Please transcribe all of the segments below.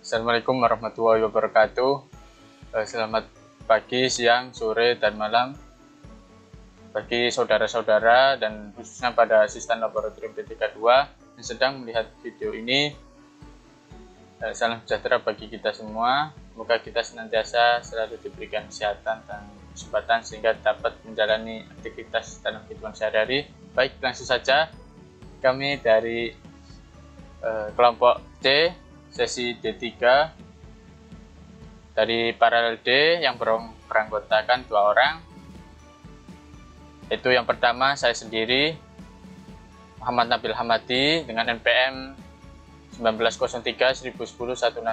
Assalamualaikum warahmatullahi wabarakatuh. Selamat pagi, siang, sore, dan malam bagi saudara-saudara dan khususnya pada asisten laboratorium P32 yang sedang melihat video ini. Salam sejahtera bagi kita semua. Semoga kita senantiasa selalu diberikan kesehatan dan kesempatan sehingga dapat menjalani aktivitas dalam kehidupan sehari-hari. Baik, langsung saja. Kami dari kelompok D, sesi D3 dari paralel D yang beranggotakan 2 orang, yaitu yang pertama saya sendiri, Muhammad Nabil Hamadi dengan NPM 1903-110169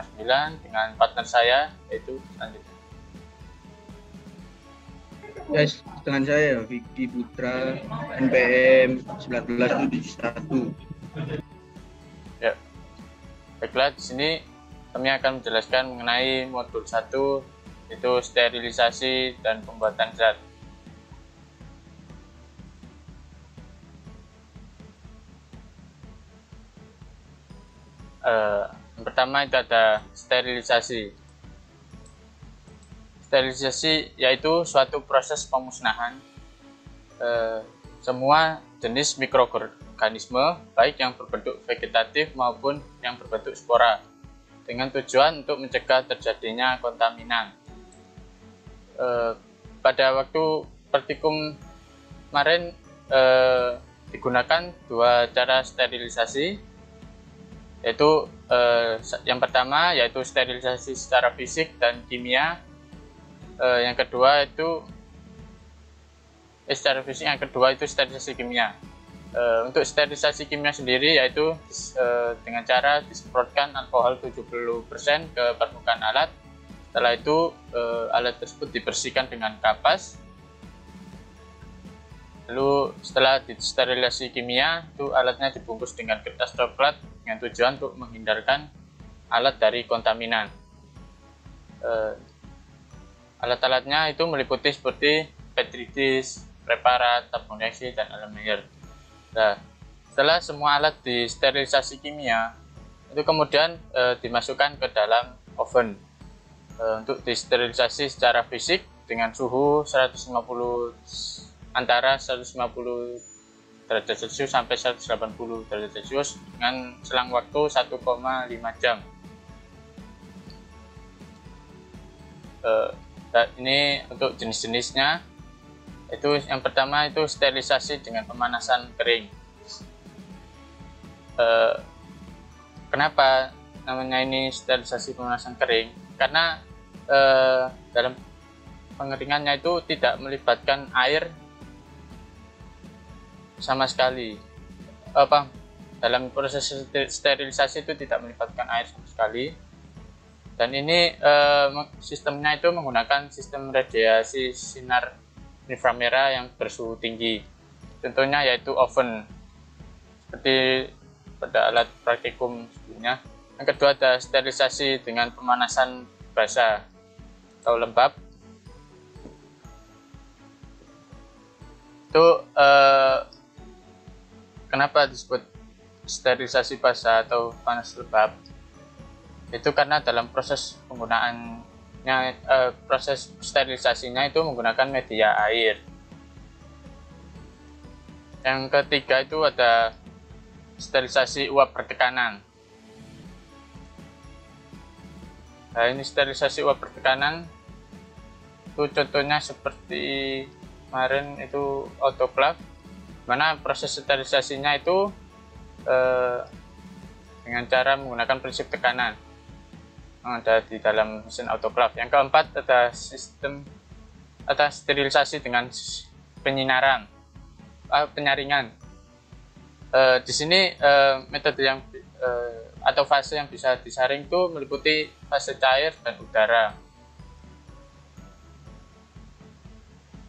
dengan partner saya yaitu selanjutnya. Guys, dengan saya Vicky Putra NPM 1971. Ya. Baiklah, di sini kami akan menjelaskan mengenai modul 1 yaitu sterilisasi dan pembuatan zat. Yang pertama itu ada sterilisasi. Sterilisasi yaitu suatu proses pemusnahan semua jenis mikroorganisme baik yang berbentuk vegetatif maupun yang berbentuk spora dengan tujuan untuk mencegah terjadinya kontaminan. Pada waktu praktikum kemarin digunakan 2 cara sterilisasi, yaitu yang pertama yaitu sterilisasi secara fisik dan kimia, yang kedua itu secara fisik, yang kedua itu sterilisasi kimia. Untuk sterilisasi kimia sendiri yaitu dengan cara disemprotkan alkohol 70% ke permukaan alat. Setelah itu alat tersebut dibersihkan dengan kapas. Lalu setelah disterilisasi kimia, itu alatnya dibungkus dengan kertas coklat dengan tujuan untuk menghindarkan alat dari kontaminan. Alat-alatnya itu meliputi seperti petri dish, preparat, tabung reaksi, dan alembier. Nah, setelah semua alat disterilisasi kimia, itu kemudian dimasukkan ke dalam oven untuk disterilisasi secara fisik dengan suhu 150 antara 150 derajat Celcius sampai 180 derajat Celcius dengan selang waktu 1,5 jam. Ini untuk jenis-jenisnya. Itu yang pertama itu sterilisasi dengan pemanasan kering. Kenapa namanya ini sterilisasi pemanasan kering? Karena dalam pengeringannya itu tidak melibatkan air sama sekali. Dalam proses sterilisasi itu tidak melibatkan air sama sekali. Dan ini sistemnya itu menggunakan sistem radiasi sinar inframerah yang bersuhu tinggi. Contohnya yaitu oven, seperti pada alat praktikum sebelumnya. Yang kedua ada sterilisasi dengan pemanasan basah atau lembab. Itu kenapa disebut sterilisasi basah atau panas lembab? Itu karena dalam proses penggunaannya, proses sterilisasinya itu menggunakan media air. Yang ketiga itu ada sterilisasi uap bertekanan. Nah, ini sterilisasi uap bertekanan itu contohnya seperti kemarin itu autoclave, mana proses sterilisasinya itu dengan cara menggunakan prinsip tekanan yang ada di dalam mesin autoclave. Yang keempat ada sistem atau sterilisasi dengan penyinaran, penyaringan. Di sini metode yang atau fase yang bisa disaring itu meliputi fase cair dan udara.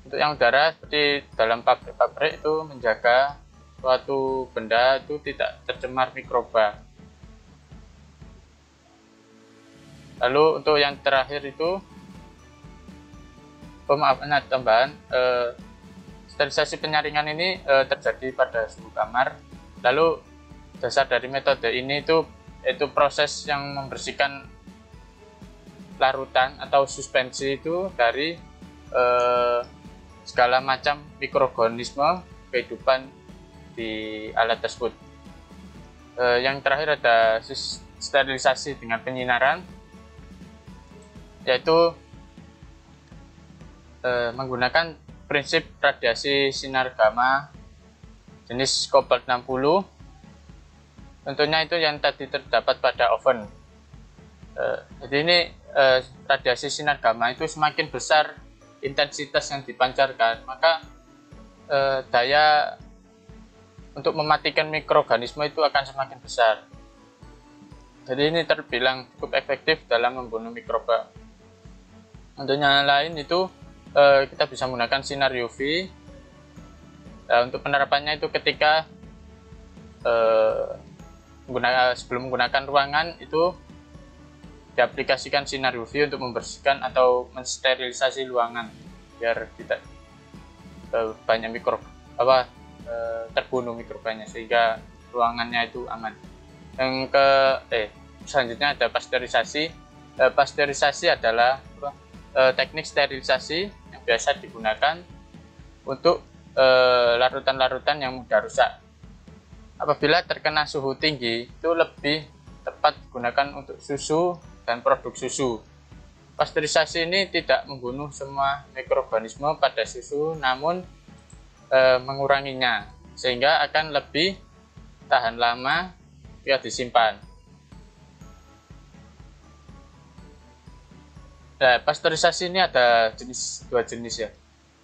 Untuk yang udara seperti dalam pabrik-pabrik itu menjaga suatu benda itu tidak tercemar mikroba. Lalu untuk yang terakhir itu ada tambahan, sterilisasi penyaringan ini terjadi pada suhu kamar. Lalu dasar dari metode ini itu proses yang membersihkan larutan atau suspensi itu dari segala macam mikroorganisme kehidupan di alat tersebut. Yang terakhir ada sterilisasi dengan penyinaran, yaitu menggunakan prinsip radiasi sinar gamma jenis cobalt 60. Tentunya itu yang tadi terdapat pada oven. Jadi ini radiasi sinar gamma itu semakin besar intensitas yang dipancarkan, maka daya untuk mematikan mikroorganisme itu akan semakin besar. Jadi ini terbilang cukup efektif dalam membunuh mikroba. Contohnya lain itu kita bisa menggunakan sinar UV. Untuk penerapannya itu ketika sebelum menggunakan ruangan itu diaplikasikan sinar UV untuk membersihkan atau mensterilisasi ruangan biar tidak banyak terbunuh mikrobanya, sehingga ruangannya itu aman. Yang selanjutnya ada pasteurisasi. Pasteurisasi adalah teknik sterilisasi yang biasa digunakan untuk larutan-larutan yang mudah rusak. Apabila terkena suhu tinggi, itu lebih tepat digunakan untuk susu dan produk susu. Pasteurisasi ini tidak membunuh semua mikroorganisme pada susu, namun menguranginya, sehingga akan lebih tahan lama jika disimpan. Nah, pasteurisasi ini ada dua jenis ya.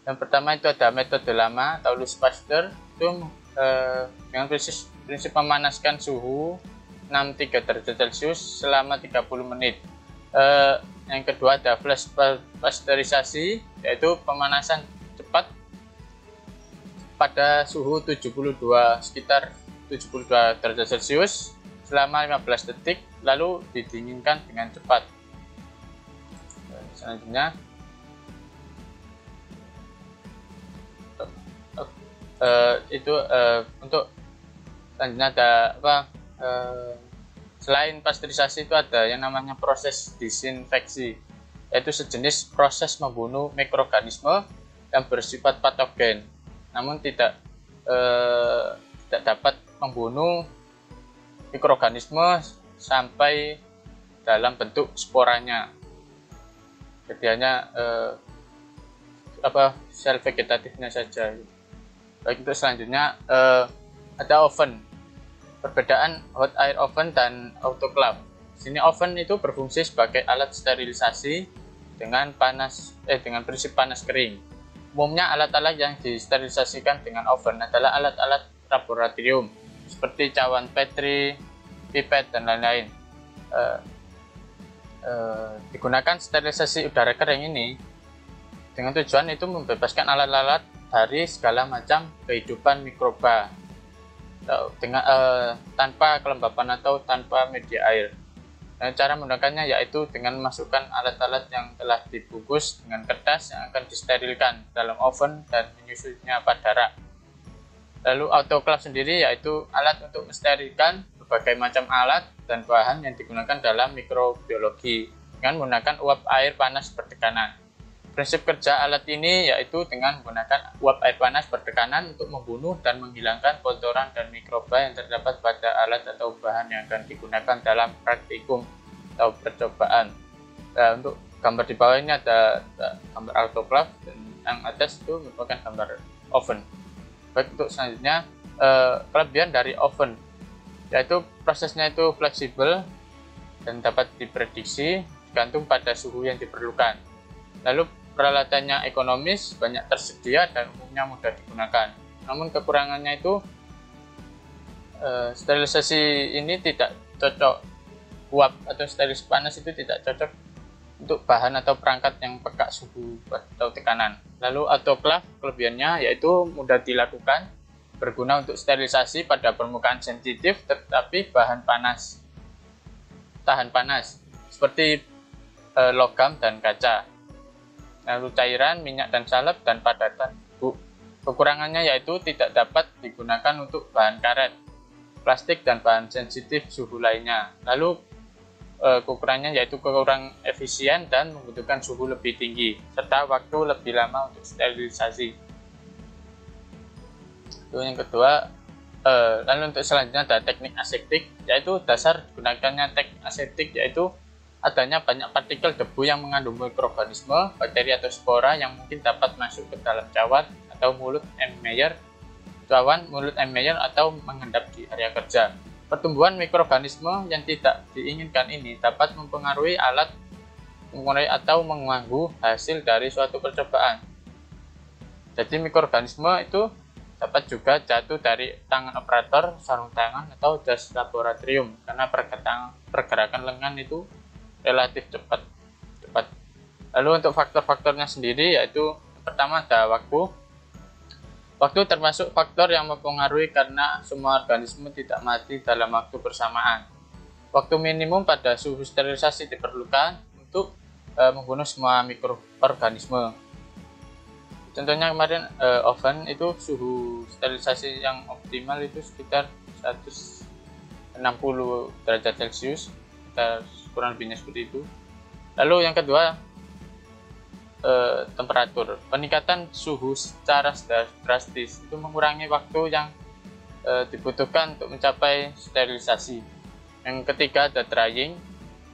Yang pertama itu ada metode lama atau Louis Pasteur, itu dengan prinsip memanaskan suhu 63 derajat Celcius selama 30 menit. Yang kedua ada flash pasteurisasi, yaitu pemanasan cepat pada suhu sekitar 72 derajat Celcius selama 15 detik, lalu didinginkan dengan cepat. Selanjutnya untuk selanjutnya ada selain pasteurisasi itu ada yang namanya proses disinfeksi, yaitu sejenis proses membunuh mikroorganisme yang bersifat patogen, namun tidak dapat membunuh mikroorganisme sampai dalam bentuk sporanya. Jadi hanya sel vegetatifnya saja. Baik, untuk selanjutnya ada oven. Perbedaan hot air oven dan autoclave. Sini oven itu berfungsi sebagai alat sterilisasi dengan prinsip panas kering. Umumnya alat-alat yang disterilisasikan dengan oven adalah alat-alat laboratorium seperti cawan Petri, pipet dan lain-lain. Digunakan sterilisasi udara kering ini dengan tujuan itu membebaskan alat-alat dari segala macam kehidupan mikroba tanpa kelembapan atau tanpa media air. Dan cara menggunakannya yaitu dengan memasukkan alat-alat yang telah dibungkus dengan kertas yang akan disterilkan dalam oven dan menyusunnya pada rak. Lalu autoclave sendiri yaitu alat untuk mensterilkan berbagai macam alat dan bahan yang digunakan dalam mikrobiologi dengan menggunakan uap air panas bertekanan. Prinsip kerja alat ini yaitu dengan menggunakan uap air panas bertekanan untuk membunuh dan menghilangkan kotoran dan mikroba yang terdapat pada alat atau bahan yang akan digunakan dalam praktikum atau percobaan. Nah, untuk gambar di bawah ini ada gambar autoclave dan yang atas itu merupakan gambar oven. Baik, untuk selanjutnya kelebihan dari oven yaitu prosesnya itu fleksibel dan dapat diprediksi tergantung pada suhu yang diperlukan. Lalu peralatannya ekonomis, banyak tersedia dan umumnya mudah digunakan. Namun kekurangannya itu sterilisasi ini tidak cocok, uap atau sterilisasi panas itu tidak cocok untuk bahan atau perangkat yang peka suhu atau tekanan. Lalu autoclave kelebihannya yaitu mudah dilakukan, berguna untuk sterilisasi pada permukaan sensitif tetapi tahan panas seperti logam dan kaca. Lalu cairan, minyak dan salep dan padatan bubuk. Kekurangannya yaitu tidak dapat digunakan untuk bahan karet, plastik dan bahan sensitif suhu lainnya. Lalu kekurangannya yaitu kurang efisien dan membutuhkan suhu lebih tinggi serta waktu lebih lama untuk sterilisasi. Itu yang kedua. Lalu untuk selanjutnya ada teknik aseptik, yaitu dasar digunakannya teknik aseptik yaitu adanya banyak partikel debu yang mengandung mikroorganisme, bakteri atau spora yang mungkin dapat masuk ke dalam cawan atau mulut Emmmeyer, atau mengendap di area kerja. Pertumbuhan mikroorganisme yang tidak diinginkan ini dapat mempengaruhi atau mengganggu hasil dari suatu percobaan. Jadi mikroorganisme itu dapat juga jatuh dari tangan operator, sarung tangan, atau jas laboratorium karena pergerakan lengan itu relatif cepat. Lalu untuk faktor-faktornya sendiri yaitu pertama ada waktu. Waktu termasuk faktor yang mempengaruhi karena semua organisme tidak mati dalam waktu bersamaan. Waktu minimum pada suhu sterilisasi diperlukan untuk membunuh semua mikroorganisme. Contohnya kemarin oven itu suhu sterilisasi yang optimal itu sekitar 160 derajat Celcius, kita kurang lebihnya seperti itu. Lalu yang kedua, temperatur. Peningkatan suhu secara drastis itu mengurangi waktu yang dibutuhkan untuk mencapai sterilisasi. Yang ketiga ada drying.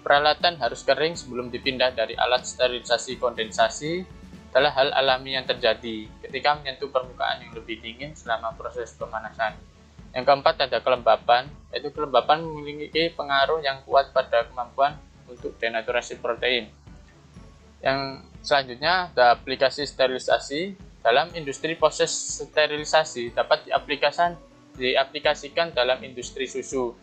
Peralatan harus kering sebelum dipindah dari alat sterilisasi kondensasi adalah hal alami yang terjadi ketika menyentuh permukaan yang lebih dingin selama proses pemanasan. Yang keempat ada kelembapan, yaitu kelembapan memiliki pengaruh yang kuat pada kemampuan untuk denaturasi protein. Yang selanjutnya ada aplikasi sterilisasi. Dalam industri proses sterilisasi dapat diaplikasikan dalam industri susu.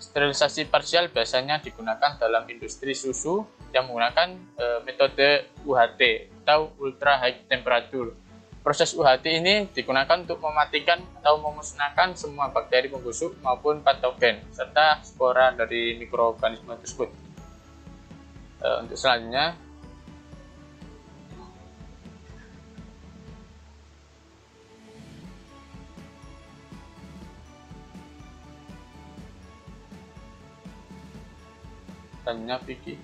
Sterilisasi parsial biasanya digunakan dalam industri susu yang menggunakan metode UHT atau ultra high temperature. Proses UHT ini digunakan untuk mematikan atau memusnahkan semua bakteri pembusuk maupun patogen serta spora dari mikroorganisme tersebut. Untuk selanjutnya Vicky.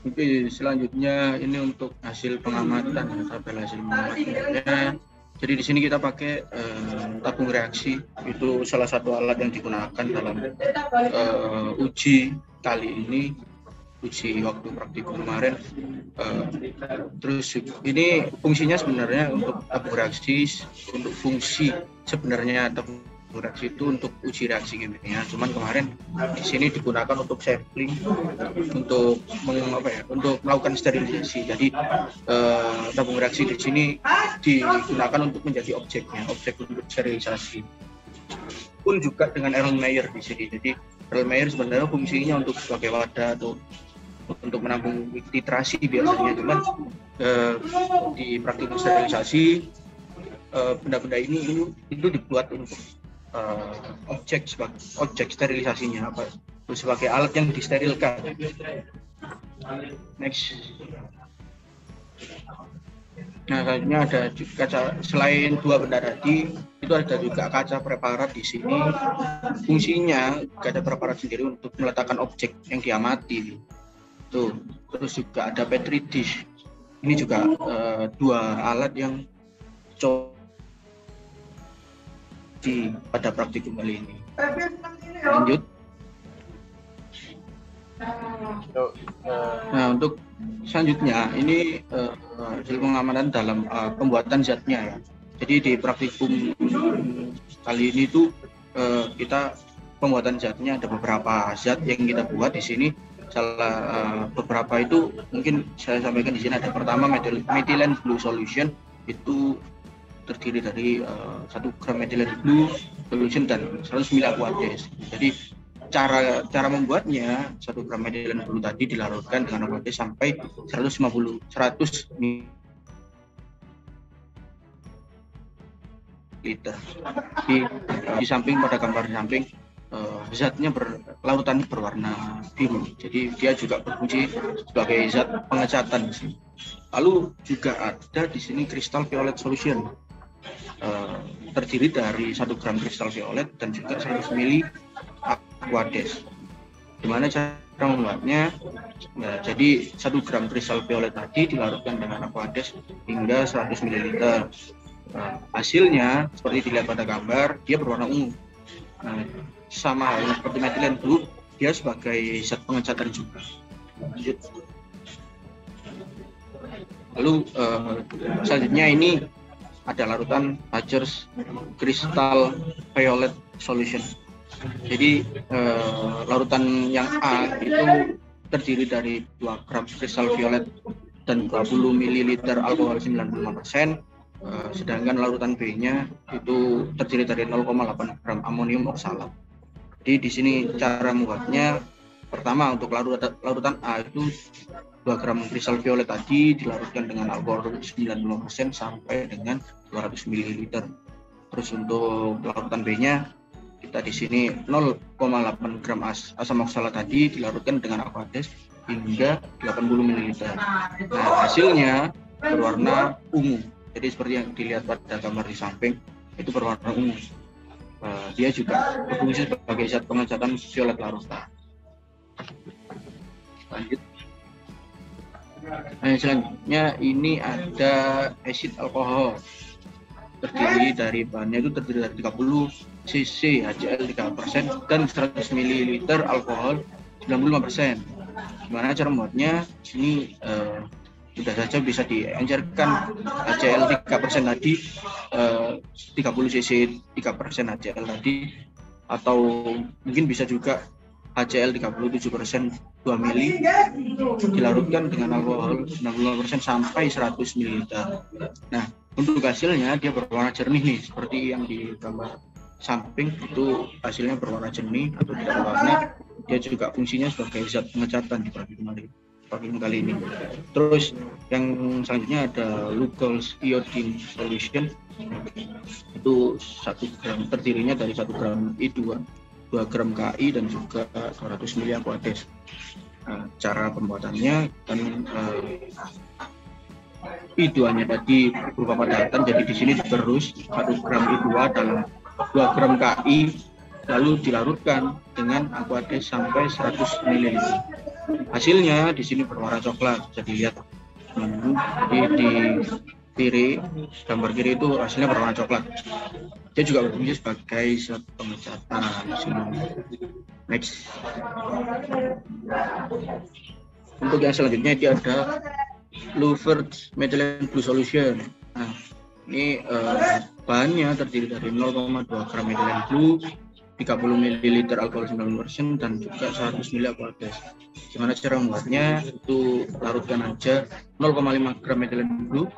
Oke, selanjutnya ini untuk hasil pengamatan, tabel hasil pengamatannya. Jadi di sini kita pakai tabung reaksi, itu salah satu alat yang digunakan dalam uji kali ini, uji waktu praktikum kemarin. Terus ini fungsinya sebenarnya untuk tabung reaksi, untuk fungsi sebenarnya tabung reaksi itu untuk uji reaksi kimia. Cuman kemarin di sini digunakan untuk sampling, untuk untuk melakukan sterilisasi. Jadi tabung reaksi di sini digunakan untuk menjadi objek untuk sterilisasi. Pun juga dengan Erlenmeyer di sini. Jadi Erlenmeyer sebenarnya fungsinya untuk sebagai wadah atau untuk menampung titrasi biasanya. Cuman di praktikum sterilisasi benda-benda ini itu dibuat untuk objek sterilisasinya sebagai alat yang disterilkan. Next. Nah, selanjutnya ada kaca, selain dua benda tadi itu ada juga kaca preparat di sini. Fungsinya kaca preparat sendiri untuk meletakkan objek yang diamati. Tuh, terus juga ada petri dish. Ini juga dua alat yang pada praktikum kali ini. Lanjut. Nah, untuk selanjutnya ini hasil pengamatan dalam pembuatan zatnya ya. Jadi di praktikum kali ini tuh kita pembuatan zatnya ada beberapa zat yang kita buat di sini. Beberapa itu mungkin saya sampaikan di sini. Ada pertama methylene blue solution, itu terdiri dari 1 gram methylene blue solution dan 100 ml aqueous. Jadi cara membuatnya 1 gram methylene blue tadi dilarutkan dengan aqueous sampai 100 liter. Di samping, pada gambar di samping, zatnya larutannya berwarna biru, jadi dia juga berfungsi sebagai zat pengecatan. Lalu juga ada di sini crystal violet solution, terdiri dari 1 gram kristal violet dan juga 100 ml aquades. Gimana cara membuatnya? Nah, jadi 1 gram kristal violet tadi dilarutkan dengan aquades hingga 100 ml. Nah, hasilnya seperti dilihat pada gambar, dia berwarna ungu. Nah, sama halnya seperti metilen blue, dia sebagai zat pengecatan juga. Lanjut. Lalu selanjutnya ini ada larutan Hatcher's Crystal Violet Solution. Jadi larutan yang A itu terdiri dari 2 gram kristal violet dan 20 ml alkohol 95%. Sedangkan larutan B-nya itu terdiri dari 0,8 gram amonium oksalat. Jadi di sini cara membuatnya, pertama untuk larutan A itu 2 gram kristal violet tadi dilarutkan dengan alkohol 95% sampai dengan 200 ml. Terus untuk larutan B-nya kita di sini 0,8 gram asam oksalat tadi dilarutkan dengan aquades hingga 80 ml. Nah, hasilnya berwarna ungu. Jadi seperti yang dilihat pada gambar di samping, itu berwarna ungu. Dia juga berfungsi sebagai zat pengecatan violet larutan. Lanjut. Nah, selanjutnya ini ada asid alkohol, terdiri dari bahannya itu terdiri dari 30 cc HCl 3% dan 100 ml alkohol 95%. Gimana cara membuatnya? Sini sudah saja bisa diencerkan HCl 3% tadi, 30 cc 3% HCl tadi, atau mungkin bisa juga HCl 37% 2 ml dilarutkan dengan alkohol 95% sampai 100 ml. Nah, untuk hasilnya dia berwarna jernih nih, seperti yang di gambar samping itu hasilnya berwarna jernih atau tidak berwarna. Dia juga fungsinya sebagai zat pengecatan di parfum kali ini. Terus yang selanjutnya ada Lugol's Iodine Solution, itu 1 gram, terdirinya dari 1 gram I2, 2 gram KI dan juga 200 ml aquades. Nah, cara pembuatannya kan I2-nya tadi berupa padatan, jadi di sini digerus 1 gram I2 dalam 2 gram KI, lalu dilarutkan dengan aquades sampai 100 ml. Hasilnya di sini berwarna coklat, bisa dilihat. Jadi di kiri, gambar kiri itu hasilnya berwarna coklat. Dia juga berfungsi sebagai zat pengecatan. Next. Untuk yang selanjutnya ini ada Luvert Methylene Blue Solution. Nah, ini bahannya terdiri dari 0,2 gram methylene blue, 30 ml alkohol 90% dan juga 100 ml aquades. Gimana cara membuatnya? Itu larutkan aja 0,5 gram methylene blue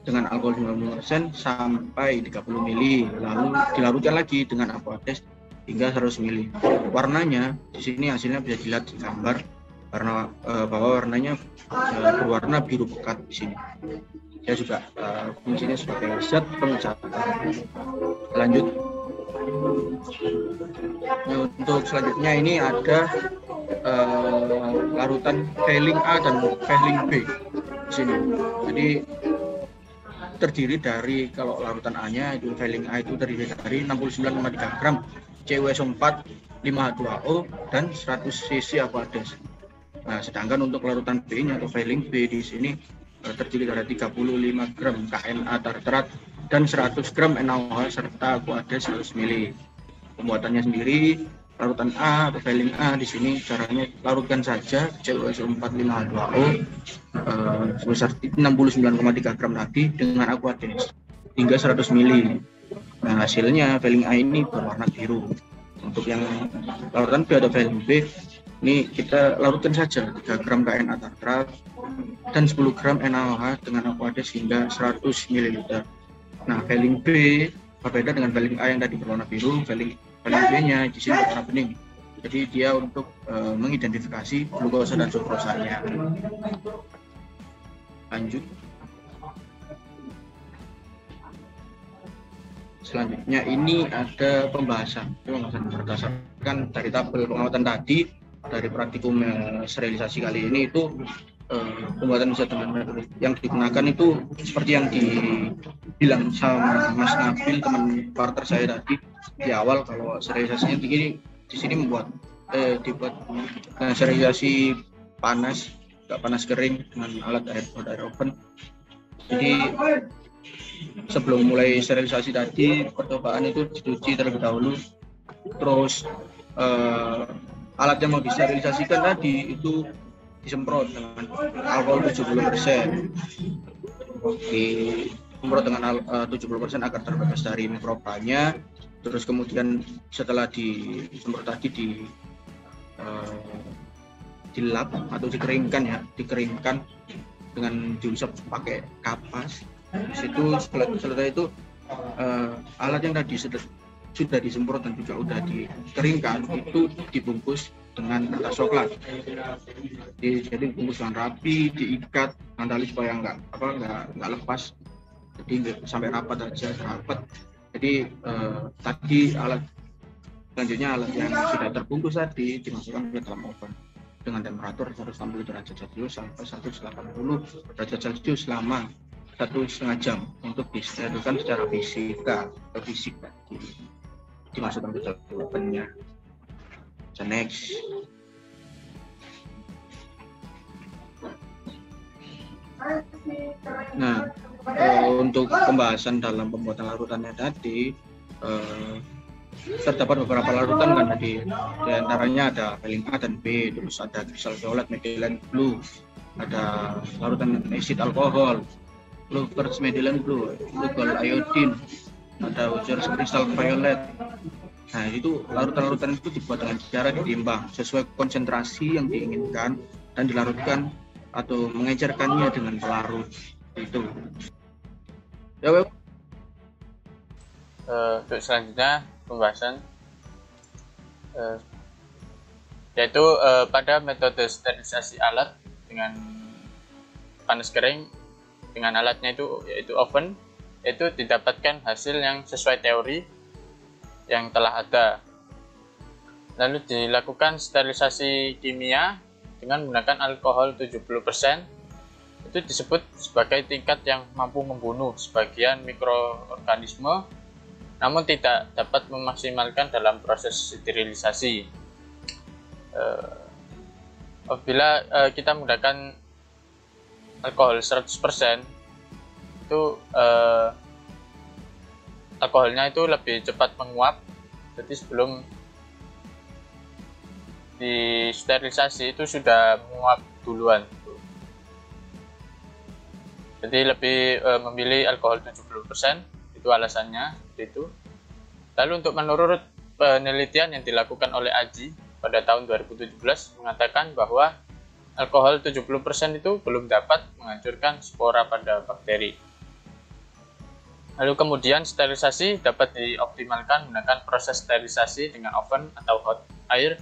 dengan alkohol 90% sampai 30 ml, lalu dilarutkan lagi dengan aquades hingga 100 ml. Warnanya di sini hasilnya bisa dilihat di gambar, karena bahwa warnanya berwarna biru pekat di sini. Dia juga fungsinya sebagai zat pengecatan. Lanjut. Nah, untuk selanjutnya ini ada larutan Failing A dan Failing B di sini. Jadi terdiri dari, kalau larutan A-nya itu Failing A itu terdiri dari 69,3 gram CuSO4 5H2O dan 100 cc aquades. Nah, sedangkan untuk larutan B-nya atau Failing B di sini terdiri dari 35 gram KNA tartrat dan 100 gram NaOH serta aquades 100 ml. Pembuatannya sendiri, larutan A atau Failing A di sini caranya larutkan saja CuSO4 5H2O sebesar 69,3 gram tadi dengan aquades hingga 100 ml. Nah, hasilnya Failing A ini berwarna biru. Untuk yang larutan B atau Failing B ini kita larutkan saja 3 gram KNA tartrat dan 10 gram NaOH dengan aquades hingga 100 ml. Nah, Failing B berbeda dengan Failing A yang tadi berwarna biru. Failing B-nya di sini berwarna bening. Jadi dia untuk mengidentifikasi glukosa dan sukrosanya. Lanjut. Selanjutnya ini ada pembahasan berdasarkan dari tabel pengamatan tadi, dari praktikum sterilisasi kali ini itu pembuatan zat dengan metode yang digunakan itu seperti yang dibilang sama Mas Nabil, teman partner saya tadi di awal, kalau sterilisasinya di sini dibuat sterilisasi panas, nggak panas kering dengan alat air oven. Jadi sebelum mulai sterilisasi tadi, percobaan itu dicuci terlebih dahulu. Terus alat yang mau disterilisasikan tadi itu disemprot dengan alkohol 70%. Disemprot dengan 70% agar terbebas dari mikrobanya. Terus kemudian setelah disemprot tadi dilap atau dikeringkan dengan diusap pakai kapas. Di situ setelah itu alat yang tadi sudah disemprot dan juga sudah dikeringkan itu dibungkus dengan kertas coklat. Jadi dibungkus dengan rapi, diikat dengan tali supaya nggak lepas. Jadi sampai rapat aja, rapat. Jadi tadi selanjutnya alat yang sudah terbungkus tadi dimasukkan ke dalam oven dengan temperatur 160 derajat Celcius sampai 180 derajat Celcius selama 1,5 jam untuk disterilkan secara fisik dimasukkan ke dalam ovennya. Next. Nah, untuk pembahasan dalam pembuatan larutannya tadi terdapat beberapa larutan kan tadi, di antaranya ada Velin A dan B, terus ada kristal violet, methylene blue, ada larutan acid alkohol, Lovers methylene blue, Lugol iodine, ada Ujers kristal violet. Nah, itu larutan-larutan itu dibuat dengan cara ditimbang sesuai konsentrasi yang diinginkan dan dilarutkan atau mengecerkannya dengan pelarut itu. Ya, untuk selanjutnya pembahasan yaitu pada metode sterilisasi alat dengan panas kering dengan alatnya itu yaitu oven, itu didapatkan hasil yang sesuai teori yang telah ada. Lalu dilakukan sterilisasi kimia dengan menggunakan alkohol 70%. Itu disebut sebagai tingkat yang mampu membunuh sebagian mikroorganisme namun tidak dapat memaksimalkan dalam proses sterilisasi. Apabila kita menggunakan alkohol 100%, itu alkoholnya itu lebih cepat menguap. Jadi sebelum disterilisasi itu sudah menguap duluan. Jadi lebih memilih alkohol 70%, itu alasannya seperti itu. Lalu untuk menurut penelitian yang dilakukan oleh Aji pada tahun 2017 mengatakan bahwa alkohol 70% itu belum dapat menghancurkan spora pada bakteri. Lalu kemudian sterilisasi dapat dioptimalkan menggunakan proses sterilisasi dengan oven atau hot air.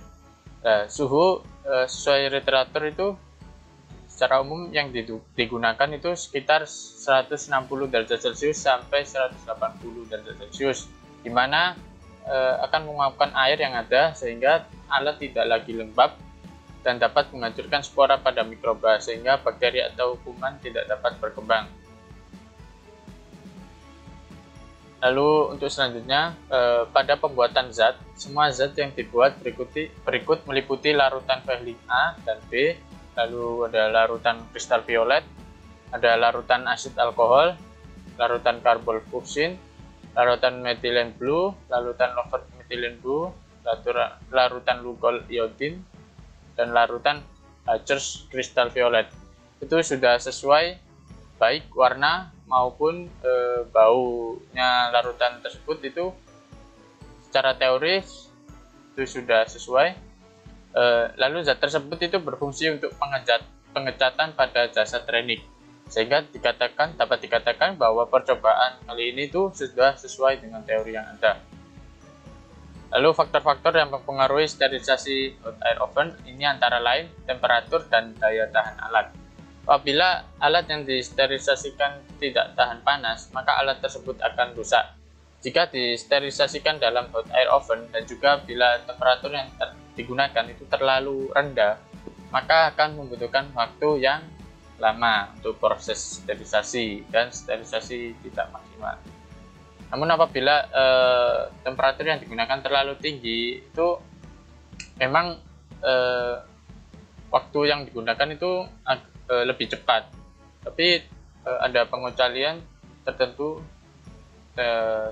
Suhu sesuai literatur itu secara umum yang digunakan itu sekitar 160 derajat Celcius sampai 180 derajat Celcius, di mana akan menguapkan air yang ada sehingga alat tidak lagi lembab dan dapat menghancurkan spora pada mikroba sehingga bakteri atau kuman tidak dapat berkembang. Lalu untuk selanjutnya, pada pembuatan zat, semua zat yang dibuat berikut meliputi larutan Velin A dan B, lalu ada larutan kristal violet, ada larutan asid alkohol, larutan karbol fuksin, larutan methylene blue, larutan Lovers methylene blue, larutan Lugol iodine, dan larutan Ujers kristal violet. Itu sudah sesuai baik warna maupun baunya larutan tersebut, itu secara teoris itu sudah sesuai. Lalu zat tersebut itu berfungsi untuk pengecatan pada jasad renik, sehingga dapat dikatakan bahwa percobaan kali ini itu sudah sesuai dengan teori yang ada. Lalu faktor-faktor yang mempengaruhi sterilisasi hot air oven ini antara lain temperatur dan daya tahan alat. Apabila alat yang disterilisasikan tidak tahan panas, maka alat tersebut akan rusak. Jika disterilisasikan dalam hot air oven dan juga bila temperatur yang digunakan itu terlalu rendah, maka akan membutuhkan waktu yang lama untuk proses sterilisasi dan sterilisasi tidak maksimal. Namun apabila temperatur yang digunakan terlalu tinggi, itu memang waktu yang digunakan itu lebih cepat, tapi ada pengecualian tertentu.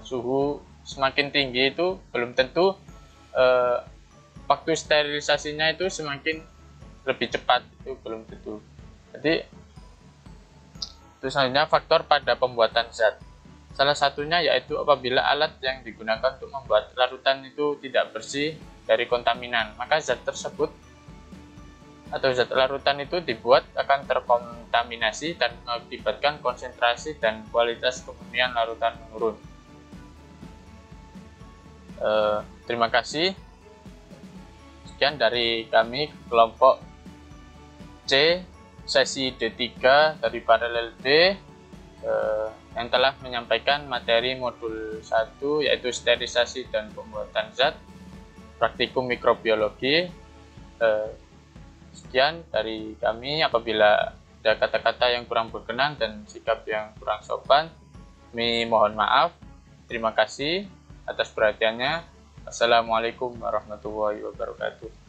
Suhu semakin tinggi itu belum tentu waktu sterilisasinya itu semakin lebih cepat, itu belum tentu. Jadi itu selanjutnya faktor pada pembuatan zat. Salah satunya yaitu apabila alat yang digunakan untuk membuat larutan itu tidak bersih dari kontaminan, maka zat tersebut atau zat larutan itu dibuat akan terkontaminasi dan mengakibatkan konsentrasi dan kualitas kemurnian larutan menurun. Terima kasih. Sekian dari kami kelompok C sesi D3 dari paralel D yang telah menyampaikan materi modul 1 yaitu sterilisasi dan pembuatan zat praktikum mikrobiologi. Sekian dari kami. Apabila ada kata-kata yang kurang berkenan dan sikap yang kurang sopan, kami mohon maaf. Terima kasih atas perhatiannya. Assalamualaikum warahmatullahi wabarakatuh.